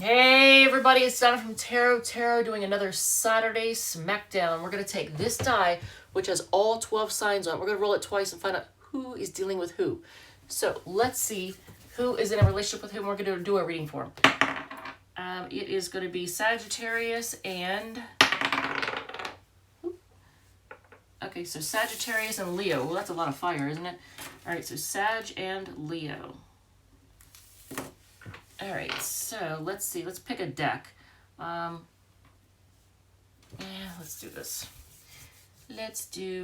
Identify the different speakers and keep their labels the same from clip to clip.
Speaker 1: Hey everybody, it's Donna from Tarot doing another Saturday Smackdown. We're going to take this die, which has all 12 signs on it. We're going to roll it twice and find out who is dealing with who. So let's see who is in a relationship with whom. We're going to do a reading for them. It is going to be Sagittarius and... Okay, so Sagittarius and Leo. Well, that's a lot of fire, isn't it? All right, so Sag and Leo. All right, so let's see. Let's pick a deck. Yeah, let's do this. Let's do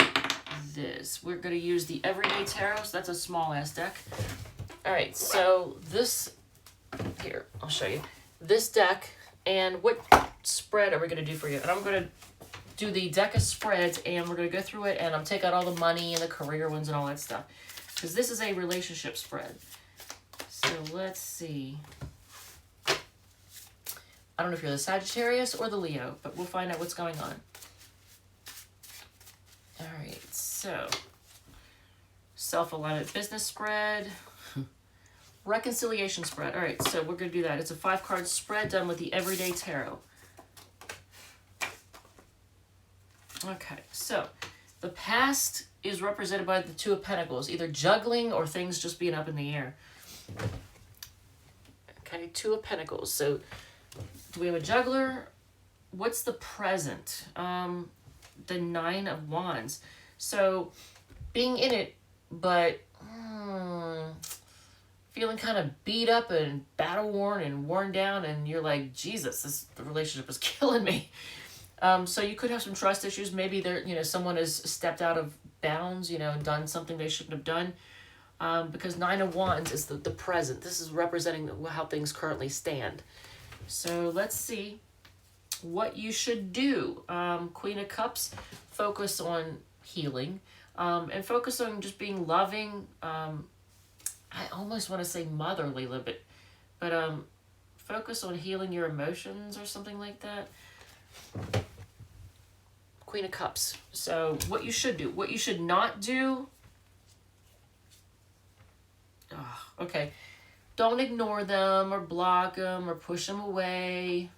Speaker 1: this. We're going to use the Everyday Tarot. So that's a small-ass deck. All right, so this... Here, I'll show you. This deck, and what spread are we going to do for you? And I'm going to do the deck of spreads, and we're going to go through it, and I'm take out all the money and the career ones and all that stuff. Because this is a relationship spread. So let's see. I don't know if you're the Sagittarius or the Leo, but we'll find out what's going on. All right, so self-alignment business spread, reconciliation spread. All right, so we're going to do that. It's a 5-card spread done with the Everyday Tarot. Okay, so the past is represented by the Two of Pentacles, either juggling or things just being up in the air. Okay, Two of Pentacles. So do we have a juggler? What's the present? The 9 of Wands. So being in it, but feeling kind of beat up and battle worn and worn down, and you're like, Jesus, the relationship is killing me. So you could have some trust issues. Maybe someone has stepped out of bounds, and done something they shouldn't have done. Because 9 of Wands is the present. This is representing how things currently stand. So let's see what you should do. Queen of Cups, focus on healing. And focus on just being loving. I almost want to say motherly a little bit. But focus on healing your emotions or something like that. Queen of Cups. So what you should do. What you should not do. Oh, okay. Don't ignore them or block them or push them away.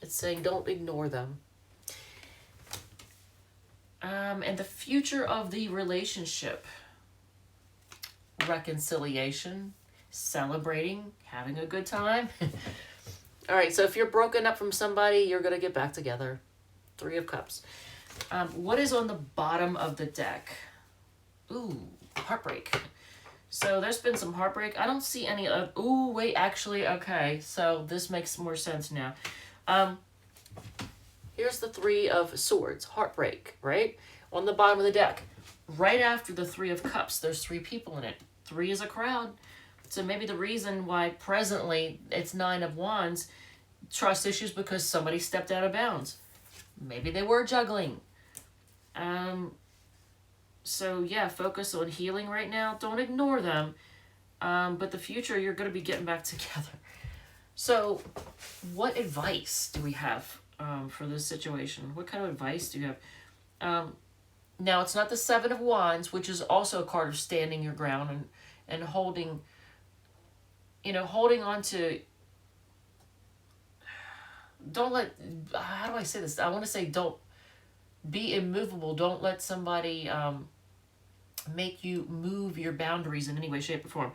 Speaker 1: It's saying don't ignore them. And the future of the relationship. Reconciliation. Celebrating. Having a good time. All right, so if you're broken up from somebody, you're going to get back together. 3 of Cups. What is on the bottom of the deck? Ooh, heartbreak. So there's been some heartbreak. I don't see any of... Ooh, wait, actually, okay. So this makes more sense now. Here's the 3 of Swords, heartbreak, right? On the bottom of the deck. Right after the 3 of Cups, there's 3 people in it. 3 is a crowd. So maybe the reason why presently it's 9 of Wands, trust issues because somebody stepped out of bounds. Maybe they were juggling. So yeah, focus on healing right now. Don't ignore them. But the future, you're going to be getting back together. So what advice do we have for this situation? What kind of advice do you have? Now, it's not the 7 of Wands, which is also a card of standing your ground and holding, holding on to... Don't let... How do I say this? I want to say don't be immovable. Don't let somebody make you move your boundaries in any way, shape, or form.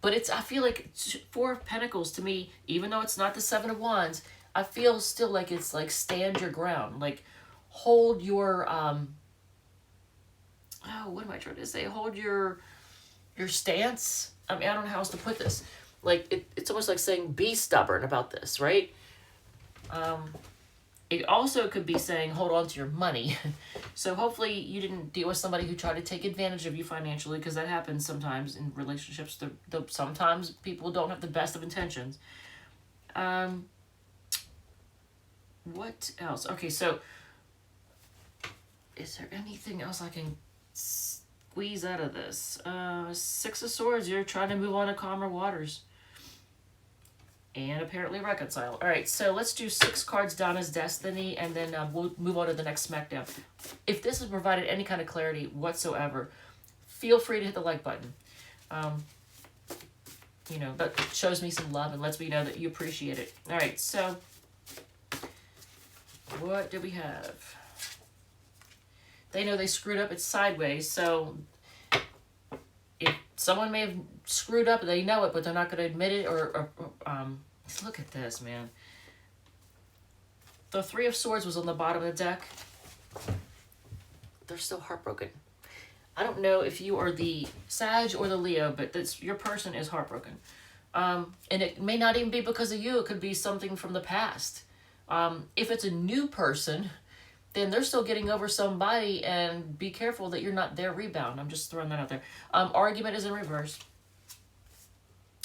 Speaker 1: But I feel like 4 of Pentacles to me, even though it's not the 7 of Wands, I feel still like it's like stand your ground. Like hold your... what am I trying to say? Hold your stance. I mean, I don't know how else to put this. Like, it's almost like saying be stubborn about this, right? It also could be saying hold on to your money. So hopefully you didn't deal with somebody who tried to take advantage of you financially, because that happens sometimes in relationships. Sometimes people don't have the best of intentions. What else? Okay, so is there anything else I can squeeze out of this? 6 of Swords, you're trying to move on to calmer waters. And apparently reconcile. All right, so let's do 6 cards down as Destiny, and then we'll move on to the next Smackdown. If this has provided any kind of clarity whatsoever, feel free to hit the like button. you know, that shows me some love and lets me know that you appreciate it. All right, so what do we have? They know they screwed up. It's sideways, so if someone may have screwed up, they know it, but they're not going to admit it. Or look at this, man. The Three of Swords was on the bottom of the deck. They're still heartbroken. I don't know if you are the Sag or the Leo, but your person is heartbroken. And it may not even be because of you. It could be something from the past. If it's a new person, then they're still getting over somebody, and be careful that you're not their rebound. I'm just throwing that out there. Argument is in reverse.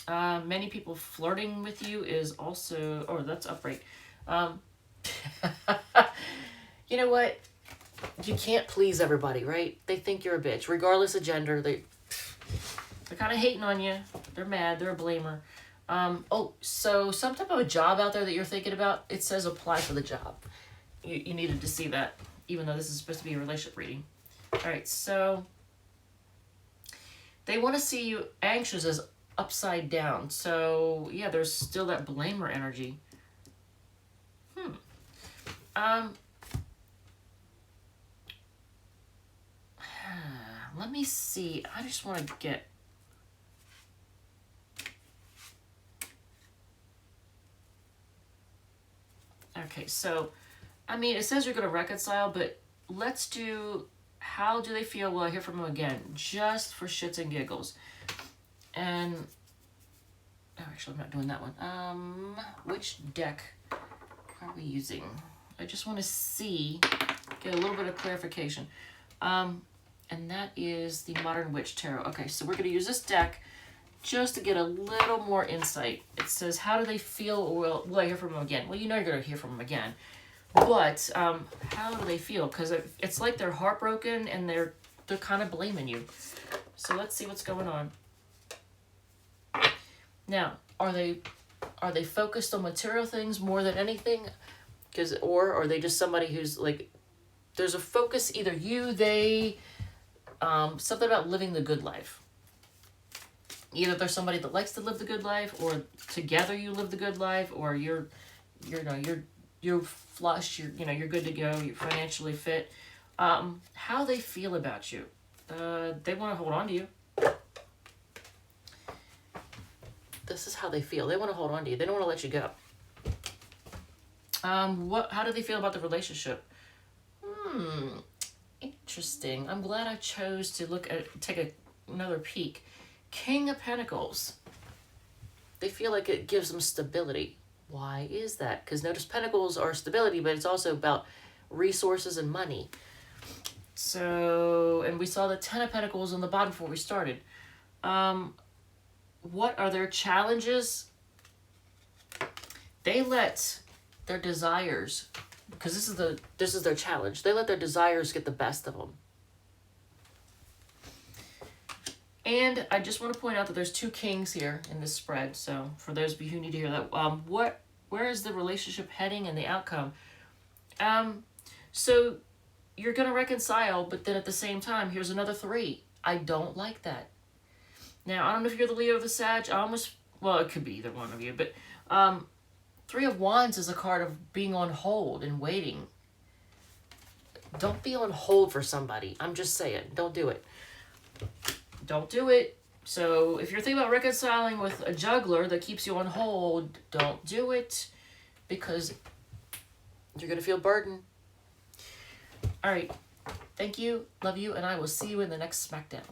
Speaker 1: Many people flirting with you is also... Oh, that's upright. You know what? You can't please everybody, right? They think you're a bitch. Regardless of gender, they're kind of hating on you. They're mad. They're a blamer. So some type of a job out there that you're thinking about, it says apply for the job. You needed to see that, even though this is supposed to be a relationship reading. All right, so they want to see you anxious as upside down. So, yeah, there's still that blamer energy. Let me see. I just want to get... Okay, so, I mean, it says you're going to reconcile, but let's do... How do they feel? Will I hear from them again? Just for shits and giggles. And... Oh, actually, I'm not doing that one. Which deck are we using? I just want to see... Get a little bit of clarification. And that is the Modern Witch Tarot. Okay, so we're going to use this deck just to get a little more insight. It says, how do they feel, or will I hear from them again? Well, you know you're going to hear from them again. But how do they feel? Because it's like they're heartbroken and they're kind of blaming you. So let's see what's going on. Now, are they focused on material things more than anything? Or are they just somebody who's like, there's a focus, either you, they... something about living the good life. Either there's somebody that likes to live the good life, or together you live the good life, or you're flush, you're good to go, you're financially fit. How they feel about you. They want to hold on to you. This is how they feel. They want to hold on to you. They don't want to let you go. How do they feel about the relationship? Interesting. I'm glad I chose to take another peek. King of Pentacles. They feel like it gives them stability. Why is that? Because notice Pentacles are stability, but it's also about resources and money. So, and we saw the Ten of Pentacles on the bottom before we started. What are their challenges? They let their desires... Because this is their challenge. They let their desires get the best of them. And I just want to point out that there's two kings here in this spread. So for those of you who need to hear that, where is the relationship heading and the outcome? So you're going to reconcile, but then at the same time, here's another 3. I don't like that. Now, I don't know if you're the Leo or the Sag. Well, it could be either one of you, but... 3 of Wands is a card of being on hold and waiting. Don't be on hold for somebody. I'm just saying. Don't do it. Don't do it. So if you're thinking about reconciling with a juggler that keeps you on hold, don't do it. Because you're going to feel burdened. All right. Thank you. Love you. And I will see you in the next Smackdown.